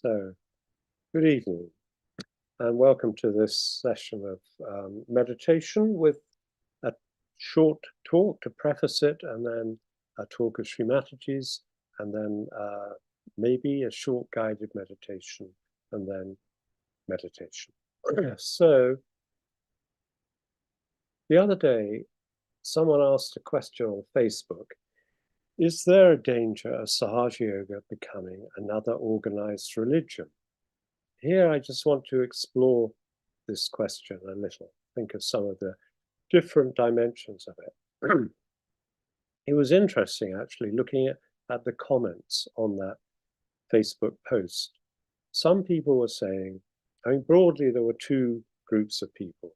So, good evening, and welcome to this session of meditation with a short talk to preface it, and then a talk of Srimataji's, and then maybe a short guided meditation, and then meditation. So, the other day, someone asked a question on Facebook. Is there a danger of Sahaja Yoga becoming another organized religion? Here, I just want to explore this question a little, think of some of the different dimensions of it. It was interesting, actually, looking at the comments on that Facebook post. Some people were saying, I mean, broadly, there were two groups of people.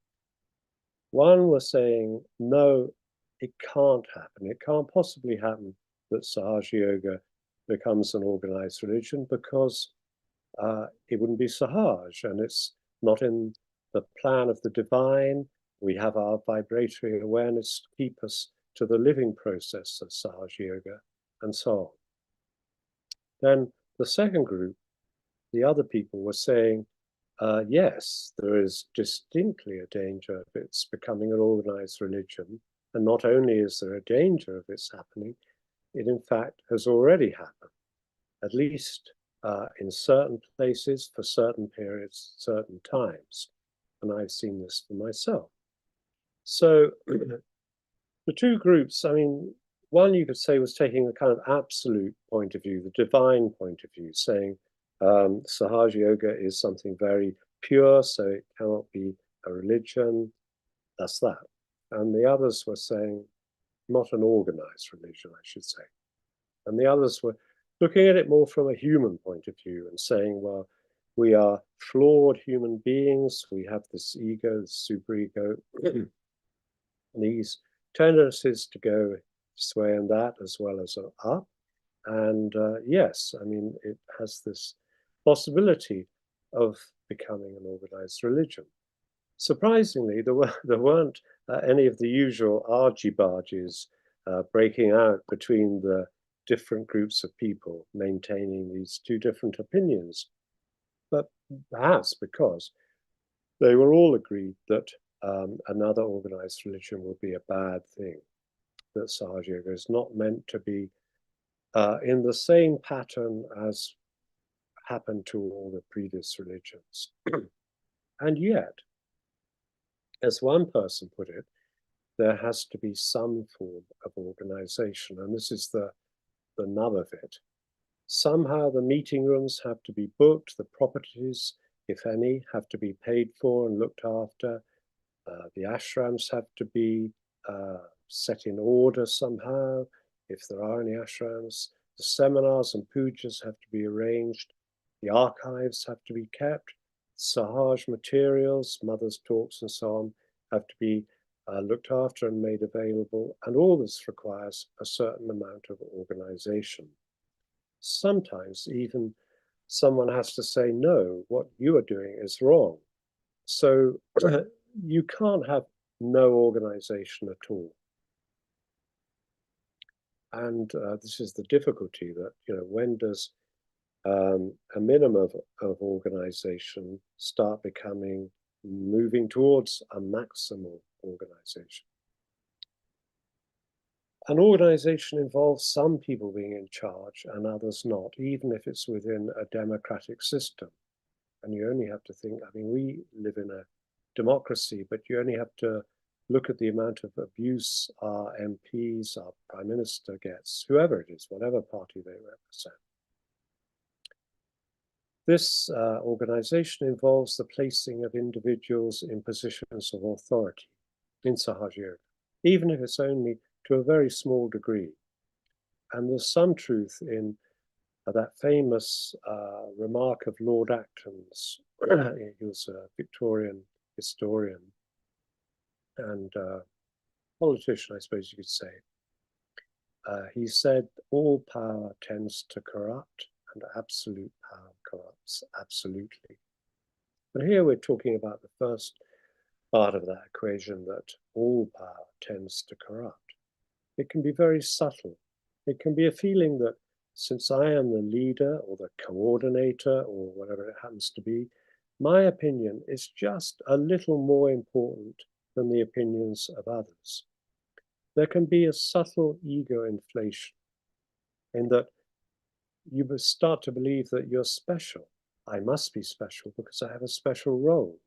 One was saying, no, it can't happen. It can't possibly happen that Sahaja Yoga becomes an organized religion because it wouldn't be Sahaj, and it's not in the plan of the divine. We have our vibratory awareness to keep us to the living process of Sahaja Yoga, and so on. Then the second group, the other people, were saying, yes, there is distinctly a danger of its becoming an organized religion, and not only is there a danger of its happening, it in fact has already happened, at least in certain places, for certain periods, certain times. And I've seen this for myself. So the two groups, I mean, one you could say was taking a kind of absolute point of view, the divine point of view, saying Sahaja Yoga is something very pure, so it cannot be a religion. That's that. And the others were saying, not an organized religion, I should say. And the others were looking at it more from a human point of view and saying, well, we are flawed human beings. We have this ego, this superego, these tendencies to go this way and that, as well as up. And yes, I mean, it has this possibility of becoming an organized religion. Surprisingly, there weren't any of the usual argy-bargies breaking out between the different groups of people maintaining these two different opinions. But perhaps because they were all agreed that another organized religion would be a bad thing, that Sahaja Yoga is not meant to be in the same pattern as happened to all the previous religions. And yet, as one person put it, there has to be some form of organization, and this is the nub of it. Somehow the meeting rooms have to be booked, the properties, if any, have to be paid for and looked after. The ashrams have to be set in order somehow, if there are any ashrams. The seminars and pujas have to be arranged. The archives have to be kept. Sahaj materials, mother's talks and so on, have to be looked after and made available. And all this requires a certain amount of organization. Sometimes even someone has to say, no, what you are doing is wrong. So you can't have no organization at all. And this is the difficulty that, when does a minimum of organization start moving towards a maximal organization? An organization involves some people being in charge and others not, even if it's within a democratic system. And you only have to think, I mean, we live in a democracy, but you only have to look at the amount of abuse our MPs, our prime minister gets, whoever it is, whatever party they represent. This organization involves the placing of individuals in positions of authority in Sahaja Yoga, even if it's only to a very small degree. And there's some truth in that famous remark of Lord Acton's. He was a Victorian historian and politician, I suppose you could say. He said, all power tends to corrupt and absolute power corrupts absolutely. But here we're talking about the first part of that equation, that all power tends to corrupt. It can be very subtle. It can be a feeling that since I am the leader or the coordinator or whatever it happens to be, my opinion is just a little more important than the opinions of others. There can be a subtle ego inflation in that you start to believe that you're special. I must be special because I have a special role.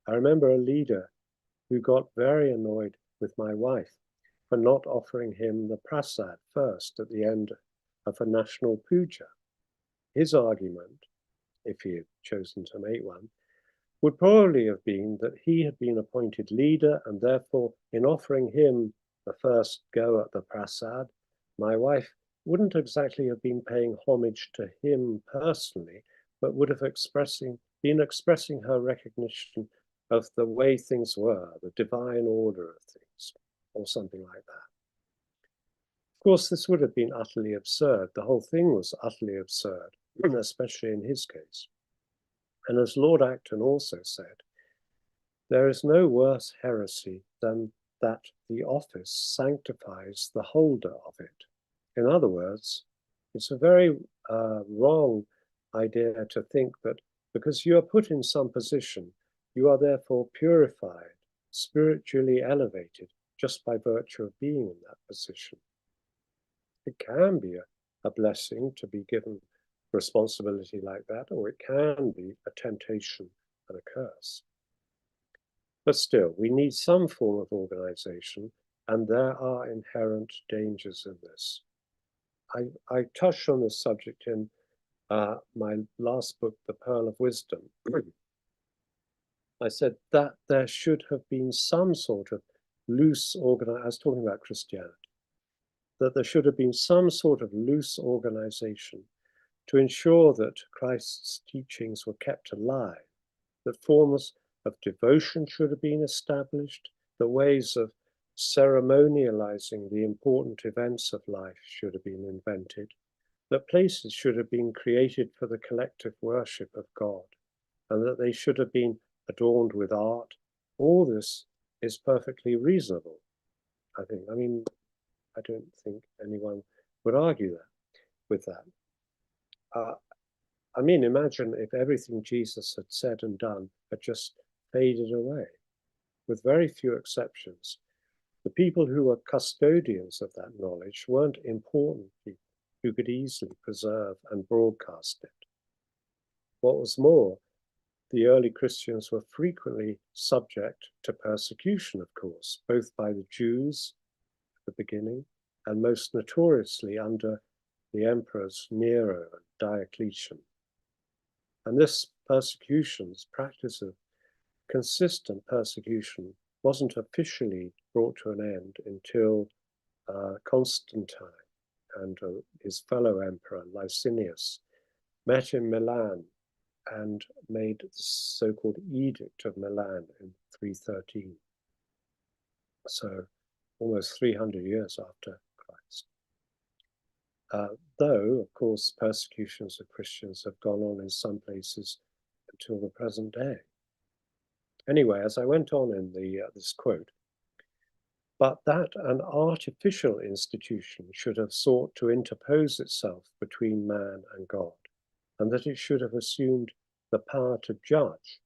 I remember a leader who got very annoyed with my wife for not offering him the prasad first at the end of a national puja. His argument, if he had chosen to make one, would probably have been that he had been appointed leader, and therefore, in offering him the first go at the prasad, my wife wouldn't exactly have been paying homage to him personally, but would have been expressing her recognition of the way things were, the divine order of things, or something like that. Of course, this would have been utterly absurd. The whole thing was utterly absurd, especially in his case. And as Lord Acton also said, there is no worse heresy than that the office sanctifies the holder of it. In other words, it's a very wrong idea to think that because you are put in some position, you are therefore purified, spiritually elevated, just by virtue of being in that position. It can be a blessing to be given responsibility like that, or it can be a temptation and a curse. But still, we need some form of organization, and there are inherent dangers in this. I touched on this subject in my last book, The Pearl of Wisdom. I said that there should have been some sort of loose organization. I was talking about Christianity, that there should have been some sort of loose organization to ensure that Christ's teachings were kept alive, that forms of devotion should have been established, that ways of ceremonializing the important events of life should have been invented, that places should have been created for the collective worship of God, and that they should have been adorned with art. All this is perfectly reasonable, I think. I mean, I don't think anyone would argue with that. I mean, imagine if everything Jesus had said and done had just faded away, with very few exceptions. The people who were custodians of that knowledge weren't important people who could easily preserve and broadcast it. What was more, the early Christians were frequently subject to persecution, of course, both by the Jews at the beginning and most notoriously under the emperors Nero and Diocletian. And this persecution, this practice of consistent persecution, wasn't officially brought to an end until Constantine and his fellow emperor Licinius met in Milan and made the so-called Edict of Milan in 313. So almost 300 years after Christ. Though, of course, persecutions of Christians have gone on in some places until the present day. Anyway, as I went on in this quote, but that an artificial institution should have sought to interpose itself between man and God, and that it should have assumed the power to judge,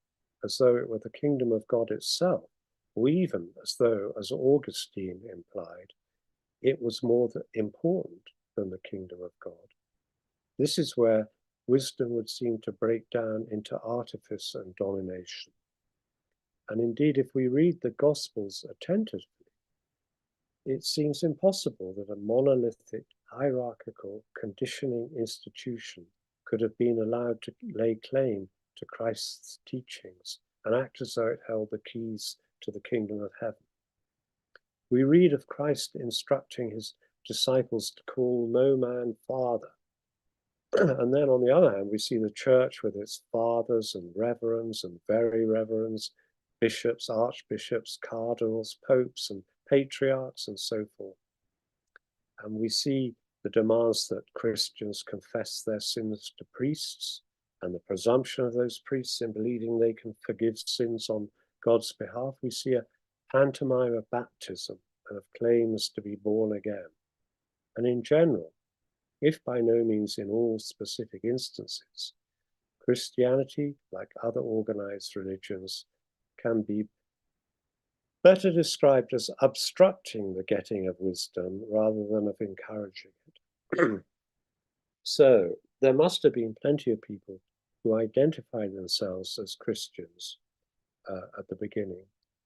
as though it were the kingdom of God itself, or even as though, as Augustine implied, it was more important than the kingdom of God. This is where wisdom would seem to break down into artifice and domination. And indeed, if we read the Gospels attentively, it seems impossible that a monolithic, hierarchical, conditioning institution could have been allowed to lay claim to Christ's teachings and act as though it held the keys to the kingdom of heaven. We read of Christ instructing his disciples to call no man father. And then on the other hand, we see the church with its fathers and reverends and very reverends, bishops, archbishops, cardinals, popes, and patriarchs, and so forth. And we see the demands that Christians confess their sins to priests, and the presumption of those priests in believing they can forgive sins on God's behalf. We see a pantomime of baptism and of claims to be born again. And in general, if by no means in all specific instances. Christianity, like other organized religions, can be better described as obstructing the getting of wisdom rather than of encouraging it. So there must have been plenty of people who identified themselves as Christians at the beginning,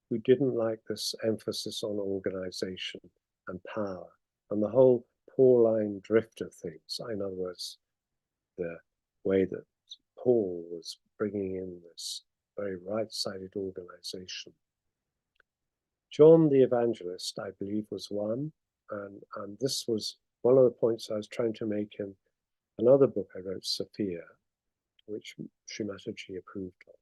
who didn't like this emphasis on organization and power and the whole Pauline drift of things. In other words, the way that Paul was bringing in this very right-sided organization. John the Evangelist, I believe, was one, and this was one of the points I was trying to make in another book I wrote, Sophia, which Shimataji approved of.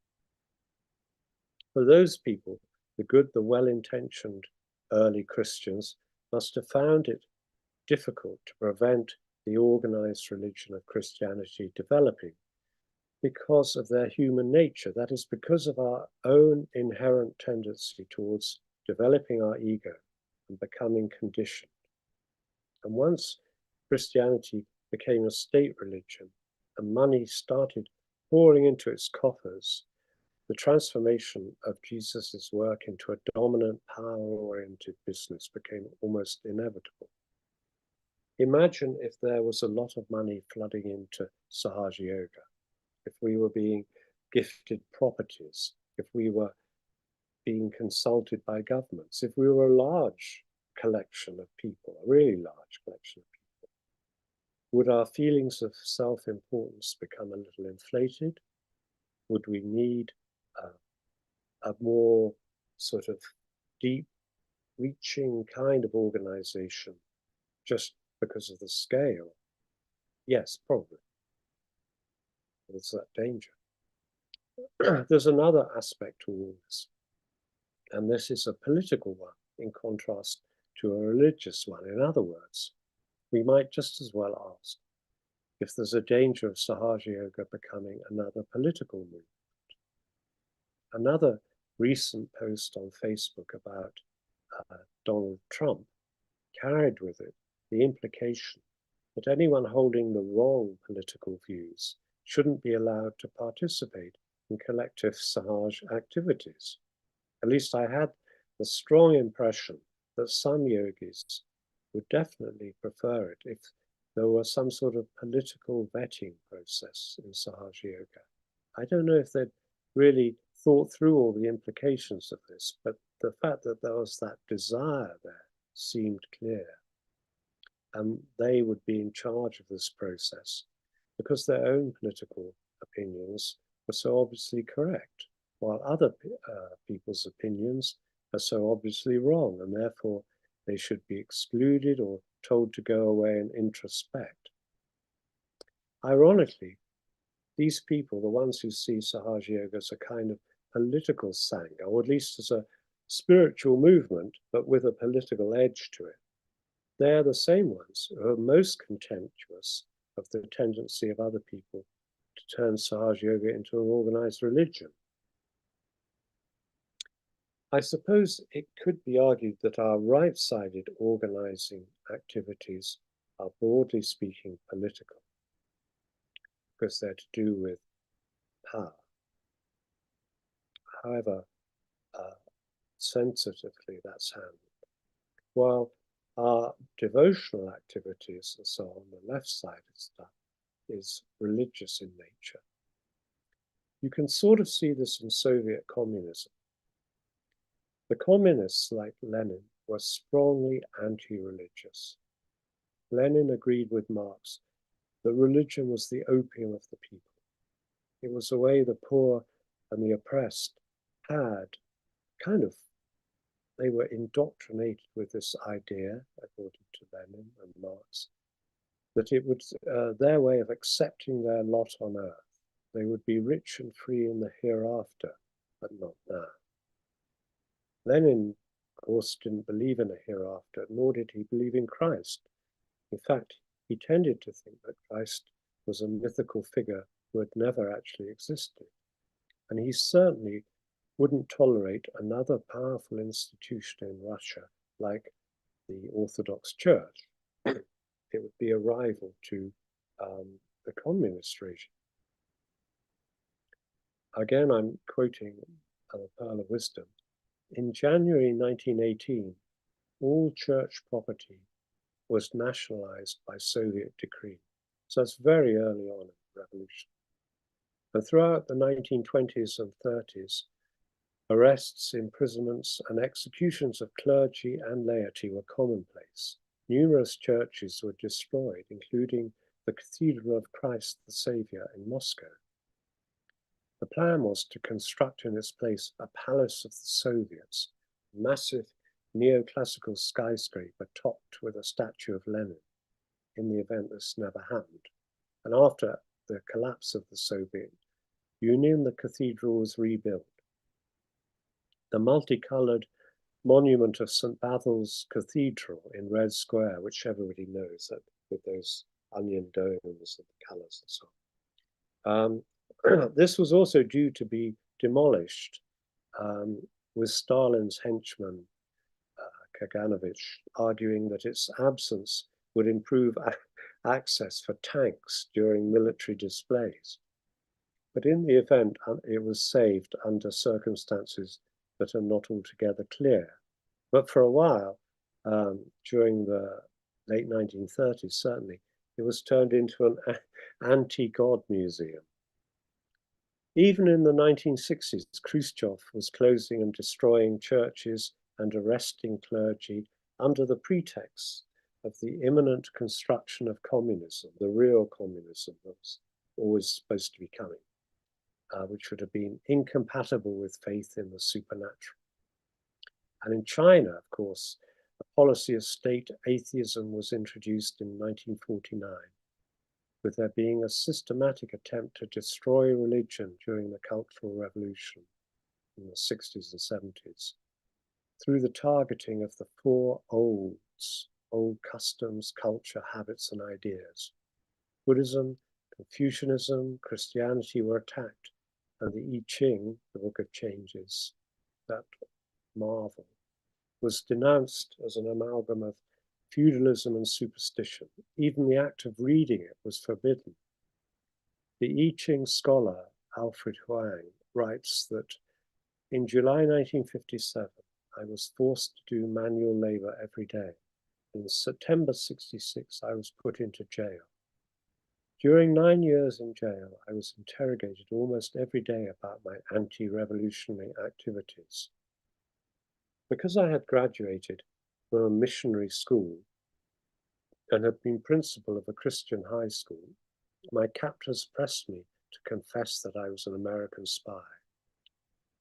For those people, the good, the well-intentioned early Christians must have found it difficult to prevent the organized religion of Christianity developing because of their human nature. That is, because of our own inherent tendency towards developing our ego and becoming conditioned. And once Christianity became a state religion and money started pouring into its coffers, the transformation of Jesus's work into a dominant, power-oriented business became almost inevitable. Imagine if there was a lot of money flooding into Sahaja Yoga, if we were being gifted properties, if we were being consulted by governments, if we were a large collection of people, a really large collection of people. Would our feelings of self-importance become a little inflated? Would we need a more sort of deep-reaching kind of organization just because of the scale? Yes, probably. There's that danger. There's another aspect to all this, and this is a political one in contrast to a religious one. In other words, we might just as well ask if there's a danger of Sahaja Yoga becoming another political movement. Another recent post on Facebook about Donald Trump carried with it the implication that anyone holding the wrong political views shouldn't be allowed to participate in collective Sahaj activities. At least I had the strong impression that some yogis would definitely prefer it if there were some sort of political vetting process in Sahaja Yoga. I don't know if they'd really thought through all the implications of this, but the fact that there was that desire there seemed clear. And they would be in charge of this process because their own political opinions were so obviously correct, while other people's opinions are so obviously wrong, and therefore they should be excluded or told to go away and introspect. Ironically, these people, the ones who see Sahaja Yoga as a kind of political sangha, or at least as a spiritual movement, but with a political edge to it, they're the same ones who are most contemptuous of the tendency of other people to turn Sahaja Yoga into an organized religion. I suppose it could be argued that our right-sided organizing activities are broadly speaking political, because they're to do with power. However, sensitively that's handled. While our devotional activities and so on, the left-sided stuff, is religious in nature. You can sort of see this in Soviet communism. The communists, like Lenin, were strongly anti-religious. Lenin agreed with Marx that religion was the opium of the people. It was the way the poor and the oppressed had kind of, they were indoctrinated with this idea, according to Lenin and Marx, that it was their way of accepting their lot on earth. They would be rich and free in the hereafter, but not now. Lenin, of course, didn't believe in a hereafter, nor did he believe in Christ. In fact, he tended to think that Christ was a mythical figure who had never actually existed. And he certainly wouldn't tolerate another powerful institution in Russia like the Orthodox Church. It would be a rival to the communist regime. Again, I'm quoting a Pearl of Wisdom. In January 1918, all church property was nationalized by Soviet decree. So that's very early on in the revolution. And throughout the 1920s and 30s, arrests, imprisonments, and executions of clergy and laity were commonplace. Numerous churches were destroyed, including the Cathedral of Christ the Saviour in Moscow. The plan was to construct in its place a palace of the Soviets, a massive neoclassical skyscraper topped with a statue of Lenin, in the event this never happened. And after the collapse of the Soviet Union, the cathedral was rebuilt. The multicolored monument of St. Bathil's Cathedral in Red Square, which everybody knows, that with those onion domes and the colors and so on. This was also due to be demolished, with Stalin's henchman, Kaganovich, arguing that its absence would improve access for tanks during military displays. But in the event, it was saved under circumstances that are not altogether clear. But for a while, during the late 1930s, certainly, it was turned into an anti-God museum. Even in the 1960s, Khrushchev was closing and destroying churches and arresting clergy under the pretext of the imminent construction of communism, the real communism that was always supposed to be coming, which would have been incompatible with faith in the supernatural. And in China, of course, a policy of state atheism was introduced in 1949, with there being a systematic attempt to destroy religion during the Cultural Revolution in the 60s and 70s, through the targeting of the four olds, old customs, culture, habits, and ideas. Buddhism, Confucianism, Christianity were attacked, and the I Ching, the Book of Changes, that marvel, was denounced as an amalgam of feudalism and superstition. Even the act of reading it was forbidden. The I Ching scholar Alfred Huang writes that in July 1957, I was forced to do manual labor every day. In September 66, I was put into jail. During 9 years in jail, I was interrogated almost every day about my anti-revolutionary activities. Because I had graduated from a missionary school and had been principal of a Christian high school, my captors pressed me to confess that I was an American spy.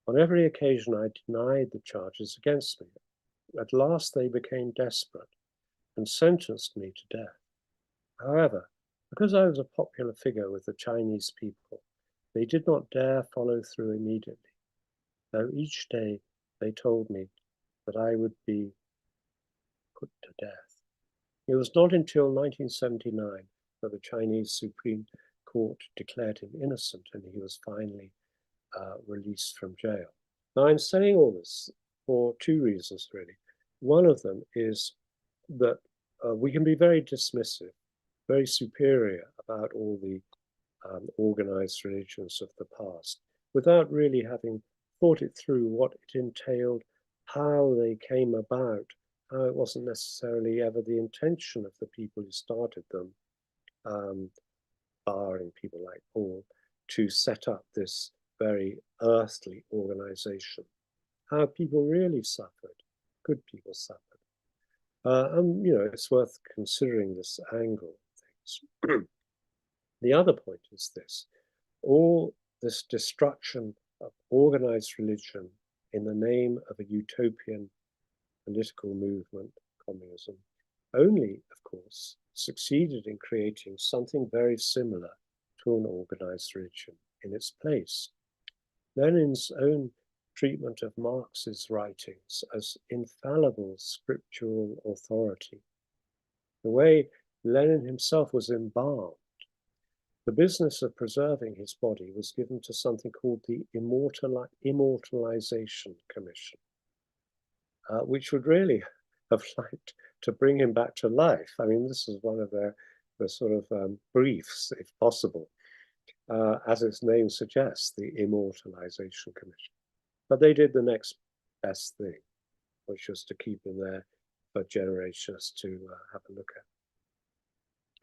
On every occasion, I denied the charges against me. At last, they became desperate and sentenced me to death. However, because I was a popular figure with the Chinese people, they did not dare follow through immediately, though each day they told me that I would be put to death. It was not until 1979 that the Chinese Supreme Court declared him innocent and he was finally released from jail. Now, I'm saying all this for two reasons, really. One of them is that we can be very dismissive, very superior about all the organized religions of the past, without really having thought it through, what it entailed, how they came about, how it wasn't necessarily ever the intention of the people who started them, barring people like Paul, to set up this very earthly organization. How people really suffered, good people suffered. And, it's worth considering this angle of things. The other point is this: all this destruction of organized religion in the name of a utopian political movement, communism, only, of course, succeeded in creating something very similar to an organized religion in its place. Lenin's own treatment of Marx's writings as infallible scriptural authority, the way Lenin himself was embalmed, the business of preserving his body was given to something called the Immortalization Commission, which would really have liked to bring him back to life. I mean, this is one of their the sort of briefs, if possible, as its name suggests, the Immortalization Commission. But they did the next best thing, which was to keep them there for generations to have a look at.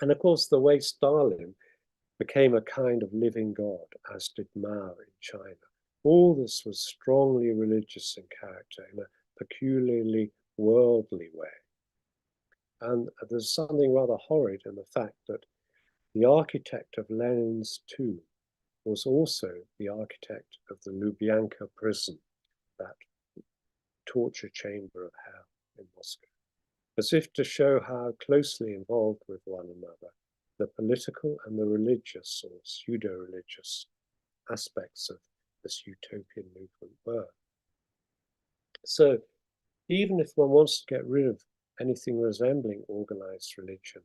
And of course, the way Stalin became a kind of living god, as did Mao in China. All this was strongly religious in character, in a peculiarly worldly way. And there's something rather horrid in the fact that the architect of Lenin's tomb was also the architect of the Lubyanka prison, that torture chamber of hell in Moscow, as if to show how closely involved with one another the political and the religious or pseudo-religious aspects of this utopian movement were. So even if one wants to get rid of anything resembling organized religion,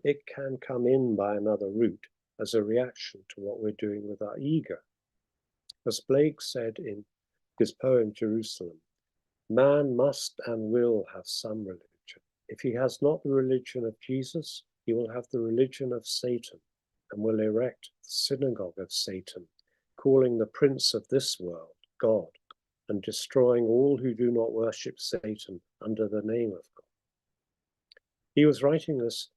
it can come in by another route as a reaction to what we're doing with our ego. As Blake said in his poem Jerusalem, man must and will have some religion. If he has not the religion of Jesus, he will have the religion of Satan and will erect the synagogue of Satan, calling the prince of this world God and destroying all who do not worship Satan under the name of God. He was writing this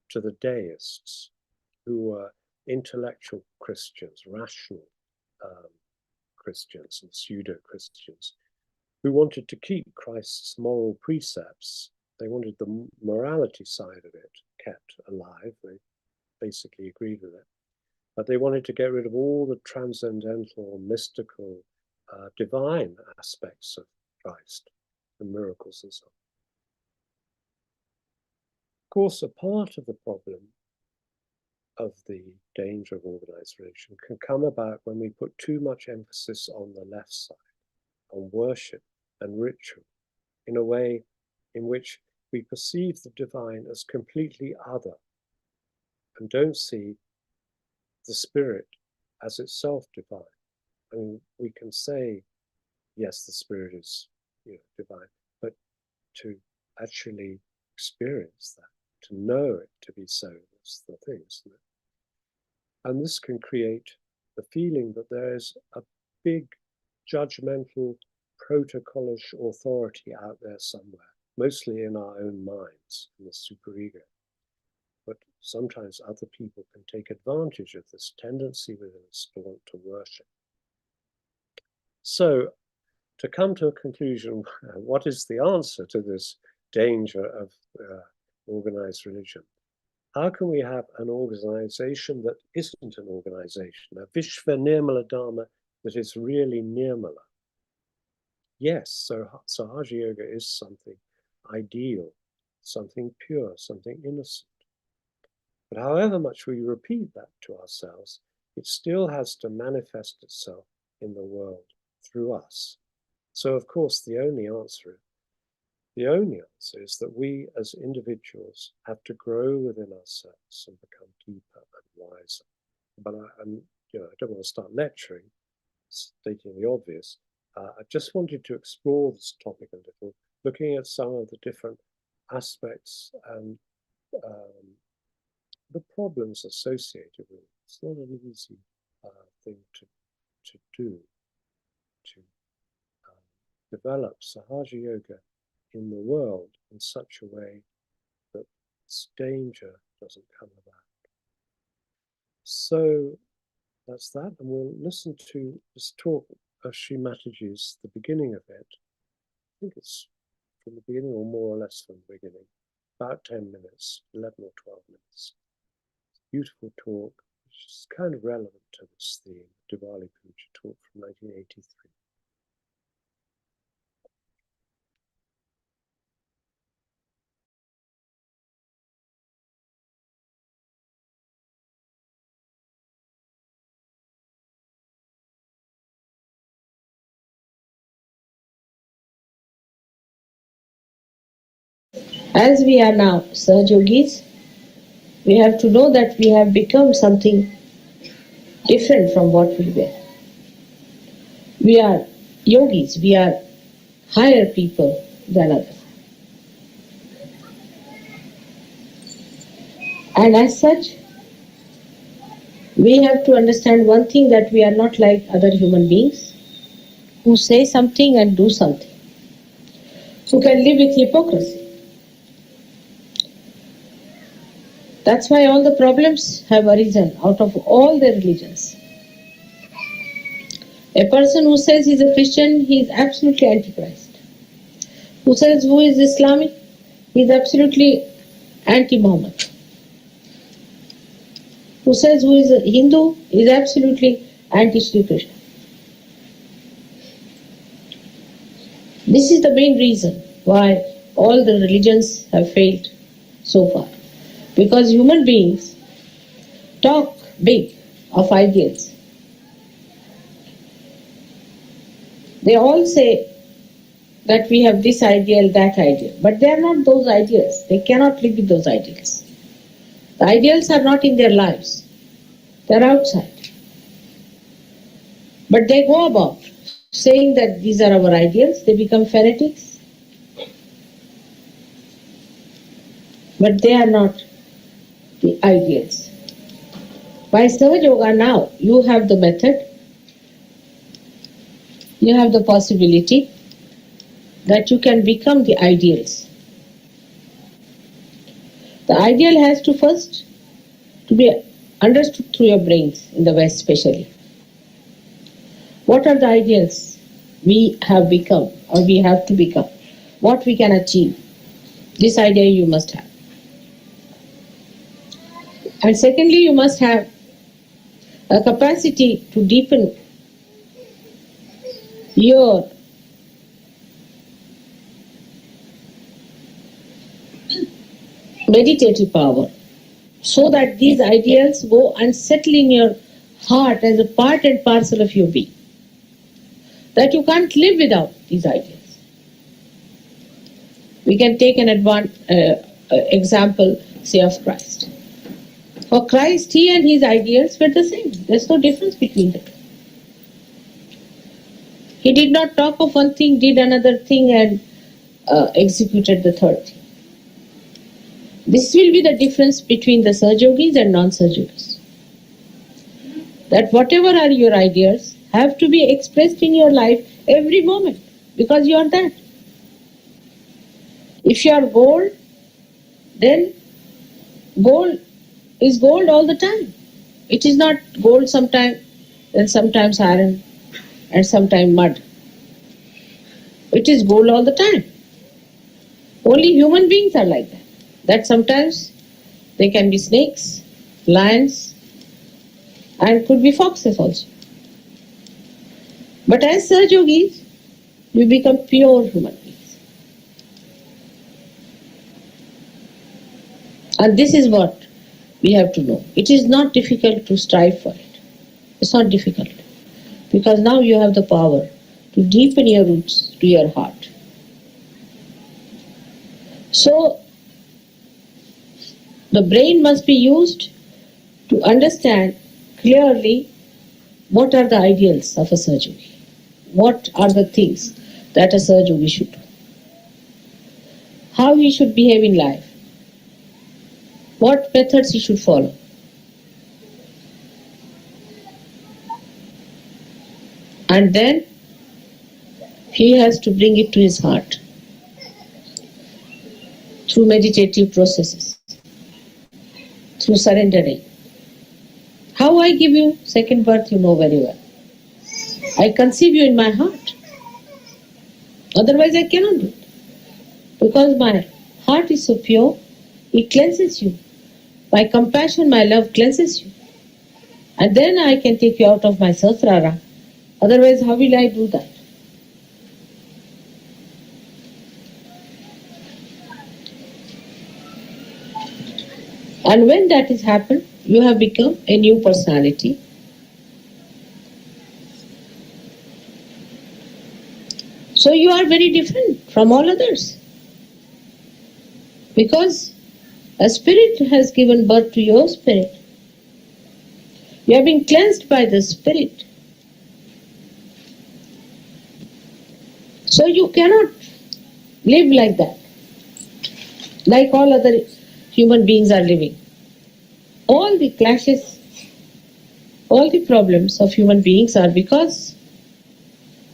to the deists, who were intellectual Christians, rational Christians and pseudo-Christians, who wanted to keep Christ's moral precepts. They wanted the morality side of it kept alive. They basically agreed with it. But they wanted to get rid of all the transcendental, mystical, divine aspects of Christ, the miracles and so on. Of course, a part of the problem of the danger of organized religion can come about when we put too much emphasis on the left side, on worship and ritual, in a way in which we perceive the divine as completely other and don't see the spirit as itself divine. I mean, we can say, yes, the spirit is divine, but to actually experience that, to know it to be so, that's the thing, isn't it? And this can create the feeling that there is a big judgmental, protocolish authority out there somewhere, mostly in our own minds, in the superego. But sometimes other people can take advantage of this tendency within us to want to worship. So, to come to a conclusion, what is the answer to this danger of organized religion? How can we have an organization that isn't an organization, a Vishva Nirmala Dharma that is really Nirmala? Yes, so Sahaja Yoga is something ideal, something pure, something innocent. But however much we repeat that to ourselves, it still has to manifest itself in the world through us. So of course, the only answer is that we as individuals have to grow within ourselves and become deeper and wiser. But I don't want to start lecturing, stating the obvious. I just wanted to explore this topic a little, looking at some of the different aspects and the problems associated with it. It's not an easy thing to do, to develop Sahaja Yoga in the world in such a way that its danger doesn't come about. So that's that, and we'll listen to this talk of Sri Mataji's, the beginning of it. I think it's from the beginning or more or less from the beginning, about 10 minutes, 11 or 12 minutes. Beautiful talk, which is kind of relevant to this theme, Diwali Puja talk from 1983. As we are now Sahaja Yogis, we have to know that we have become something different from what we were. We are yogis, we are higher people than others. And as such, we have to understand one thing, that we are not like other human beings who say something and do something, who can live with hypocrisy. That's why all the problems have arisen out of all the religions. A person who says he's a Christian, he is absolutely antichrist. Who says who is Islamic, he is absolutely anti-Muhammad. Who says who is a Hindu is absolutely anti-Sri Krishna. This is the main reason why all the religions have failed so far. Because human beings talk big of ideals. They all say that we have this ideal, that ideal. But they are not those ideals. They cannot live with those ideals. The ideals are not in their lives. They are outside. But they go about saying that these are our ideals. They become fanatics. But they are not the ideals. By Sahaja Yoga now, you have the method, you have the possibility that you can become the ideals. The ideal has to first to be understood through your brains, in the West especially. What are the ideals we have become or we have to become? What we can achieve? This idea you must have. And secondly, you must have a capacity to deepen your meditative power, so that these ideals go and settle in your heart as a part and parcel of your being. That you can't live without these ideals. We can take an example, say, of Christ. For Christ, he and his ideals were the same. There's no difference between them. He did not talk of one thing, did another thing, and executed the third thing. This will be the difference between the Sahaja Yogis and non-Sahaja Yogis. That whatever are your ideas have to be expressed in your life every moment, because you are that. If you are gold, then gold is gold all the time. It is not gold sometimes, then sometimes iron, and sometimes mud. It is gold all the time. Only human beings are like that. That sometimes they can be snakes, lions, and could be foxes also. But as Sahaja Yogis, you become pure human beings. And this is what we have to know. It is not difficult to strive for it. It's not difficult. Because now you have the power to deepen your roots to your heart. So, the brain must be used to understand clearly what are the ideals of a Sahaja Yogi. What are the things that a Sahaja Yogi should do. How he should behave in life. What methods he should follow. And then he has to bring it to his heart through meditative processes, through surrendering. How I give you second birth, you know very well. I conceive you in my heart. Otherwise I cannot do it. Because my heart is so pure, it cleanses you. My compassion, my love cleanses you. And then I can take you out of my sahasrara. Otherwise, how will I do that? And when that has happened, you have become a new personality. So you are very different from all others. Because a spirit has given birth to your spirit. You have been cleansed by the spirit. So you cannot live like that, like all other human beings are living. all the clashes, all the problems of human beings are because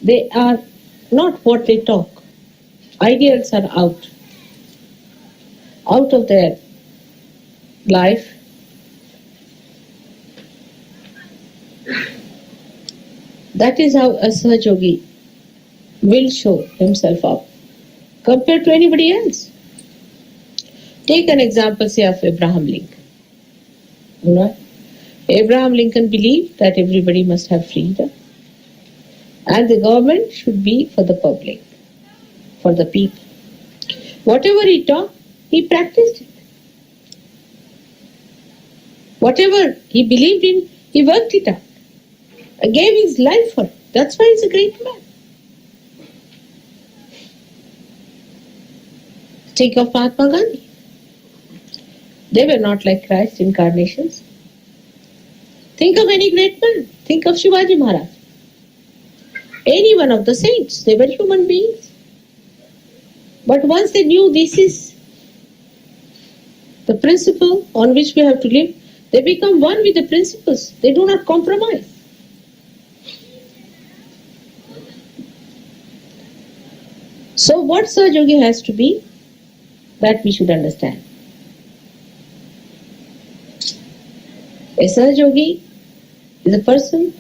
they are not what they talk. Ideals are out of their life. That is how a Sahaja Yogi will show himself up compared to anybody else. Take an example, say, of Abraham Lincoln. Right? Abraham Lincoln believed that everybody must have freedom and the government should be for the public, for the people. Whatever he taught, he practiced it. Whatever he believed in, he worked it out. Gave his life for it. That's why he's a great man. Think of Mahatma Gandhi. They were not like Christ incarnations. Think of any great man. Think of Shivaji Maharaj. Any one of the saints. They were human beings. But once they knew this is the principle on which we have to live, they become one with the principles. They do not compromise. So what Sahaja Yogi has to be, that we should understand. A Sahaja Yogi is a person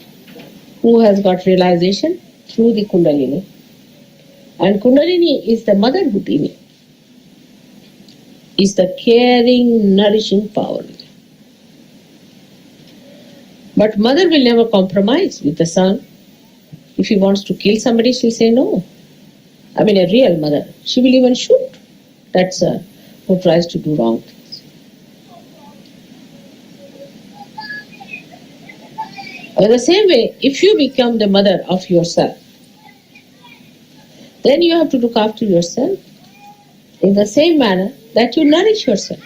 who has got realization through the Kundalini. And Kundalini is the motherhood in it. Is the caring, nourishing power. But mother will never compromise with the son. If he wants to kill somebody, she'll say no. I mean, a real mother. She will even shoot that son who tries to do wrong things. In the same way, if you become the mother of yourself, then you have to look after yourself in the same manner that you nourish yourself.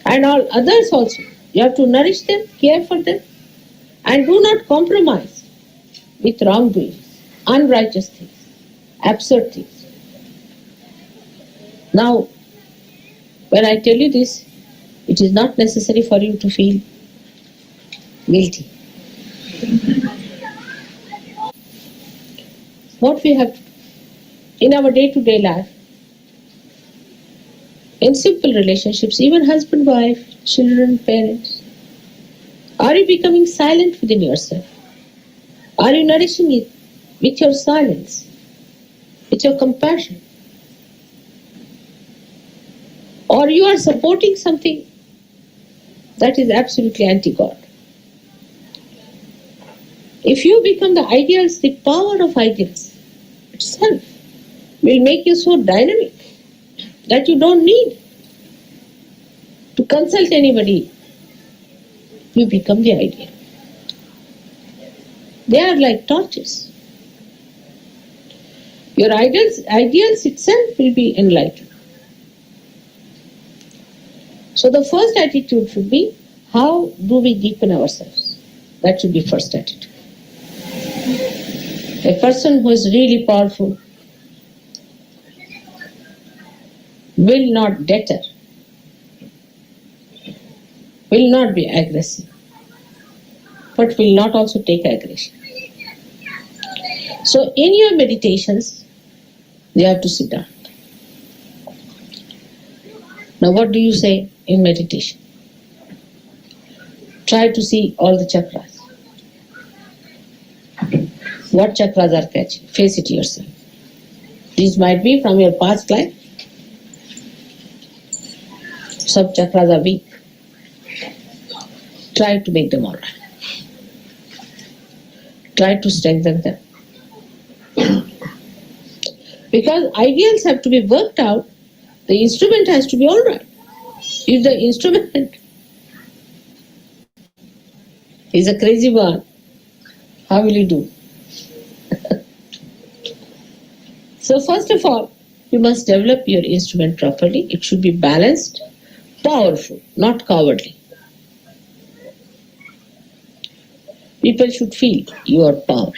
And all others also. You have to nourish them, care for them, and do not compromise with wrongdoings, unrighteous things, absurd things. Now, when I tell you this, it is not necessary for you to feel guilty. What we have to do in our day-to-day life, in simple relationships, even husband, wife, children, parents, are you becoming silent within yourself? Are you nourishing it with your silence, with your compassion? Or you are supporting something that is absolutely anti-God? If you become the ideals, the power of ideals itself will make you so dynamic that you don't need to consult anybody. You become the ideal. They are like torches. Your ideals itself will be enlightened. So the first attitude should be, how do we deepen ourselves? That should be first attitude. A person who is really powerful will not deter, will not be aggressive, but will not also take aggression. So in your meditations, you have to sit down. Now what do you say in meditation? Try to see all the chakras. What chakras are catching? Face it yourself. These might be from your past life. Some chakras are weak. Try to make them all right. Try to strengthen them. Because ideals have to be worked out, the instrument has to be all right. If the instrument is a crazy one, how will you do? So first of all, you must develop your instrument properly. It should be balanced, powerful, not cowardly. People should feel your power.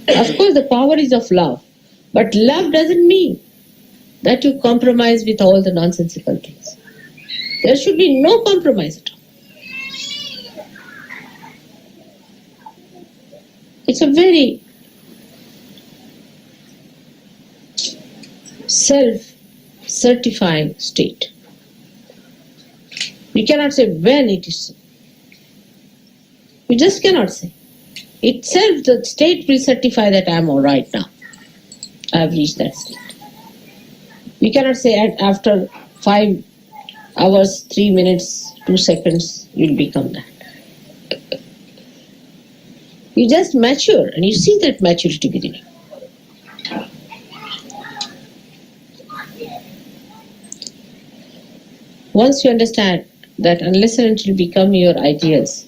Of course, the power is of love, but love doesn't mean that you compromise with all the nonsensical things. There should be no compromise at all. It's a very self-certifying state. We cannot say when it is so. We just cannot say. Itself, the state will certify that I am all right now. I have reached that state. We cannot say after 5 hours, 3 minutes, 2 seconds, you'll become that. You just mature and you see that maturity within you. Once you understand that unless and until you become your ideals,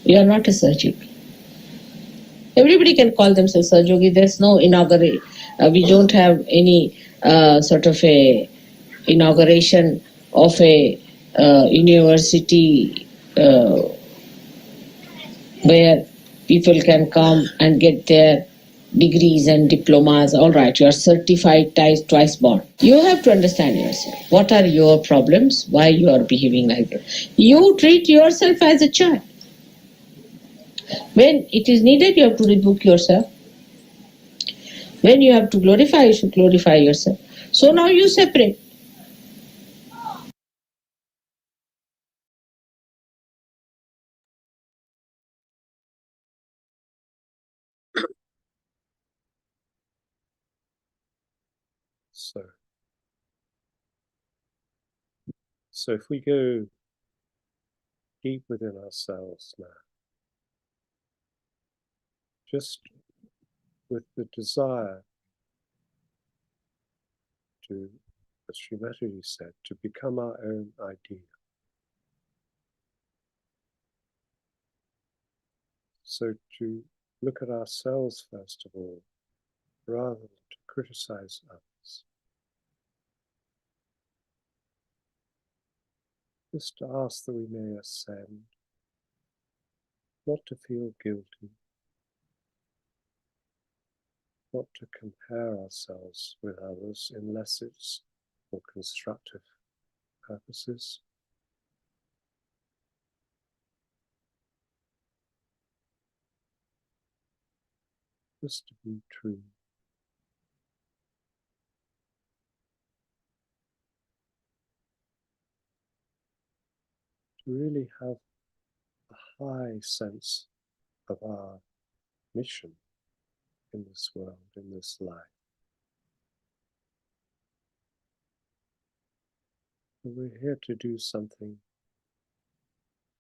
you are not a Sahaja Yogi. Everybody can call themselves Sahaja Yogi. There's no inauguration. We don't have any sort of a inauguration of a university where people can come and get their degrees and diplomas. All right, you are certified twice born. You have to understand yourself. What are your problems? Why you are behaving like that? You treat yourself as a child. When it is needed, you have to rebuke yourself. When you have to glorify, you should glorify yourself. So now you separate. So if we go deep within ourselves now, just with the desire to, as Srimati said, to become our own ideal. So to look at ourselves first of all, rather than to criticize others. Just to ask that we may ascend, not to feel guilty, not to compare ourselves with others unless it's for constructive purposes. Just to be true. To really have a high sense of our mission in this world, in this life. And we're here to do something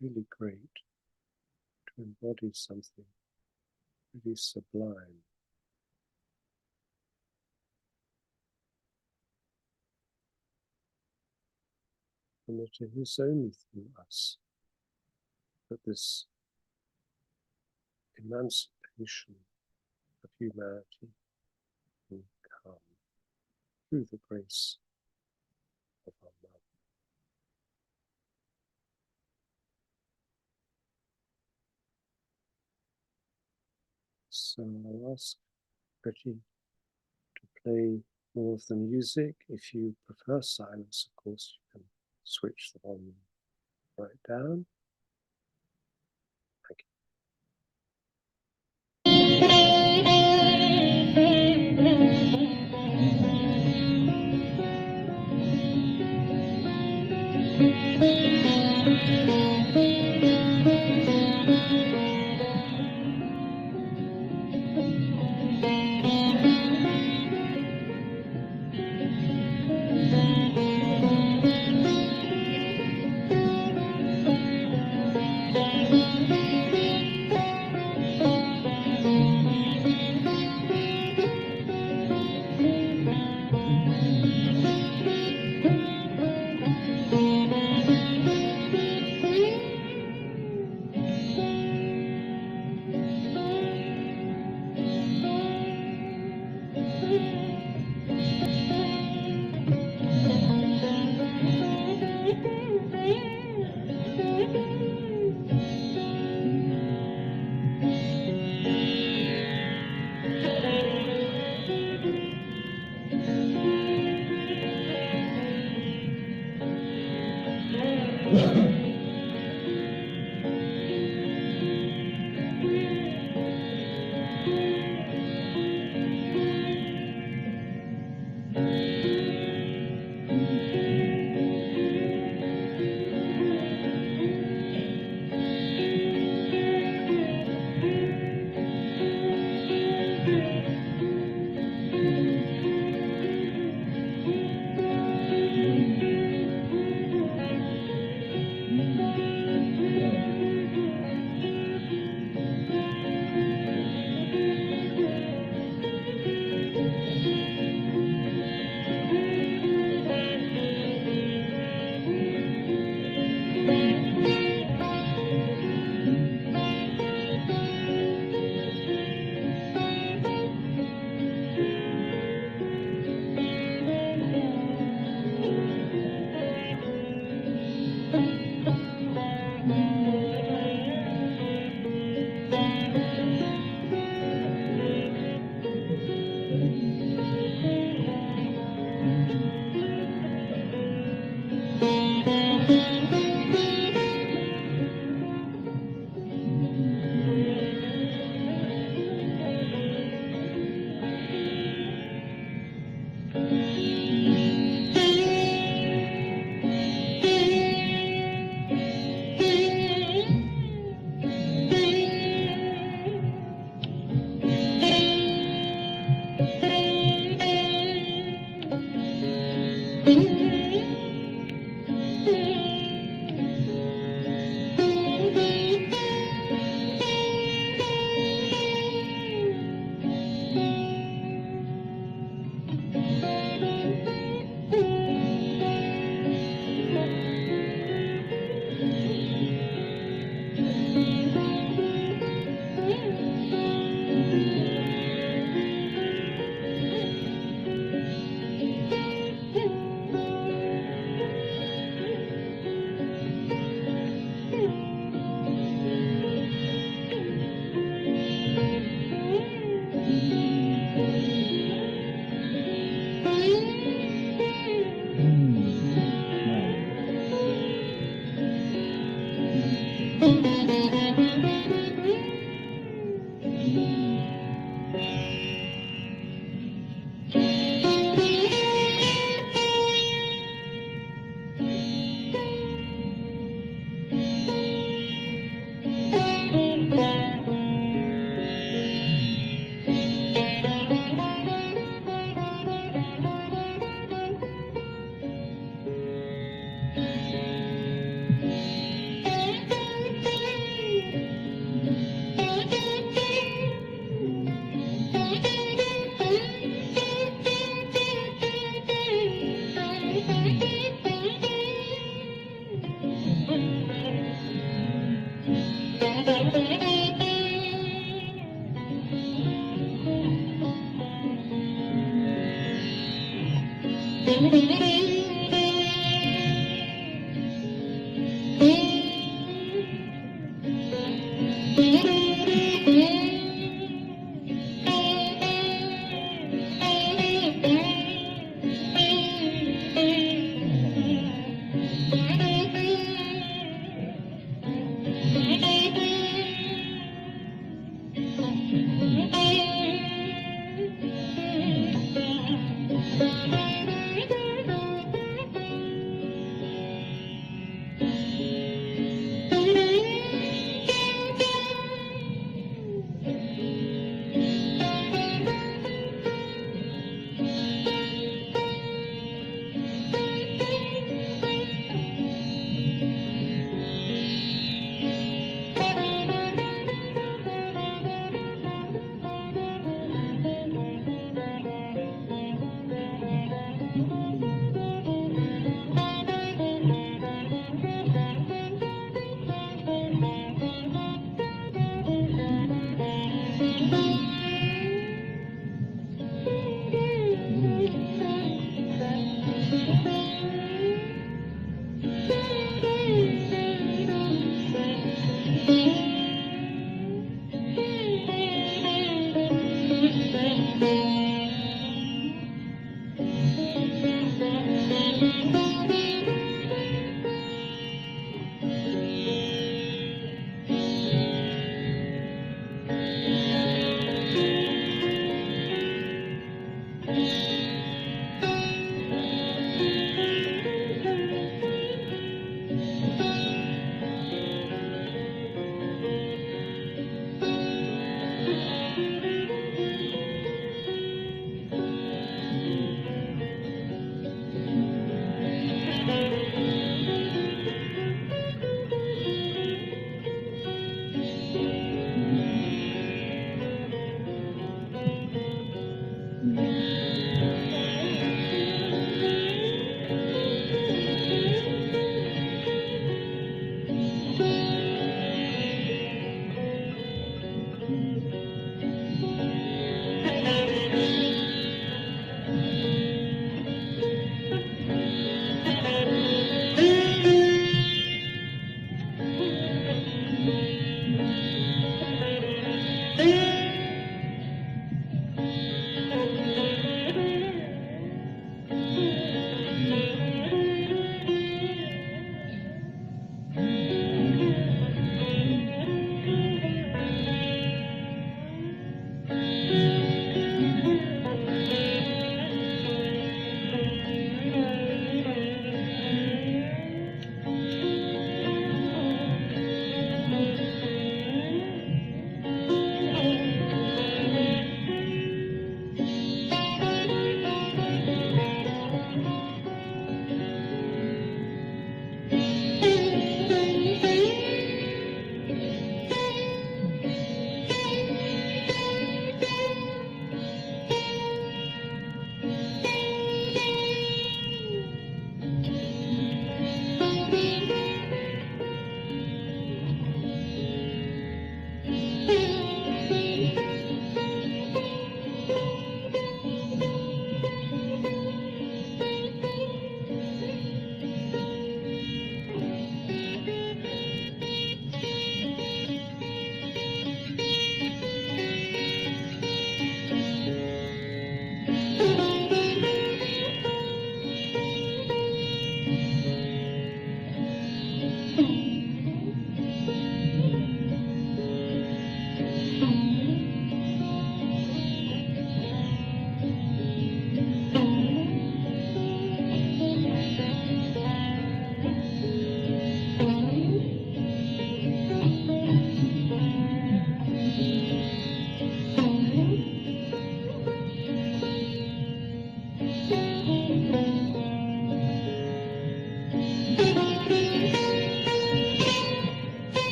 really great, to embody something really sublime. And that it is only through us that this emancipation of humanity will come through the grace of our Mother. So I'll ask Betty to play more of the music. If you prefer silence, of course, you can switch the volume right down. Thank you.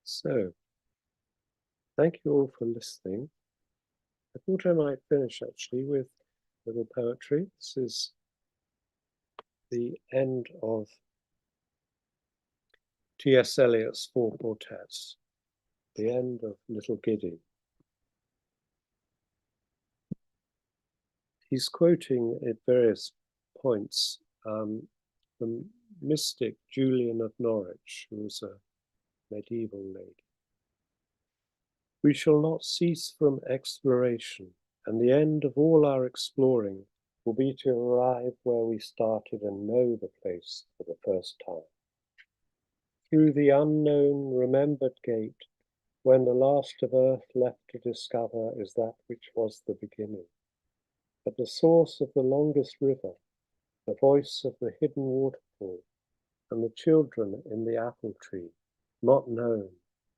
So, thank you all for listening. I thought I might finish actually with a little poetry. This is the end of T.S. Eliot's Four Quartets, the end of Little Giddy. He's quoting at various points the mystic Julian of Norwich, who was a medieval lady. We shall not cease from exploration, and the end of all our exploring will be to arrive where we started and know the place for the first time. Through the unknown, remembered gate, when the last of earth left to discover is that which was the beginning. At the source of the longest river, the voice of the hidden waterfall, and the children in the apple tree, not known,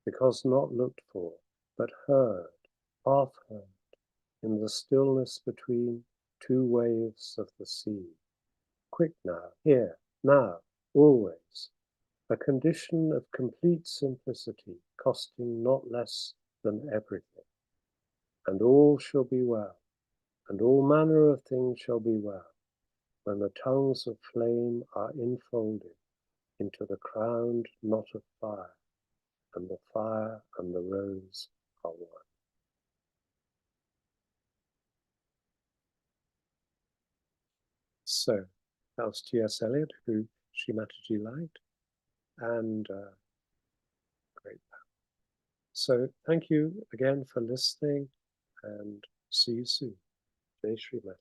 because not looked for, but heard, half heard, in the stillness between two waves of the sea. Quick now, here, now, always, a condition of complete simplicity, costing not less than everything. And all shall be well, and all manner of things shall be well, when the tongues of flame are infolded into the crowned knot of fire, and the fire and the rose are one. So that was T.S. Eliot, who Shimataji liked, and great. So thank you again for listening, and see you soon. Jai Shri Mataji.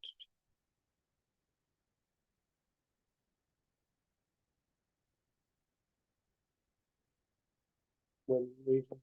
When reading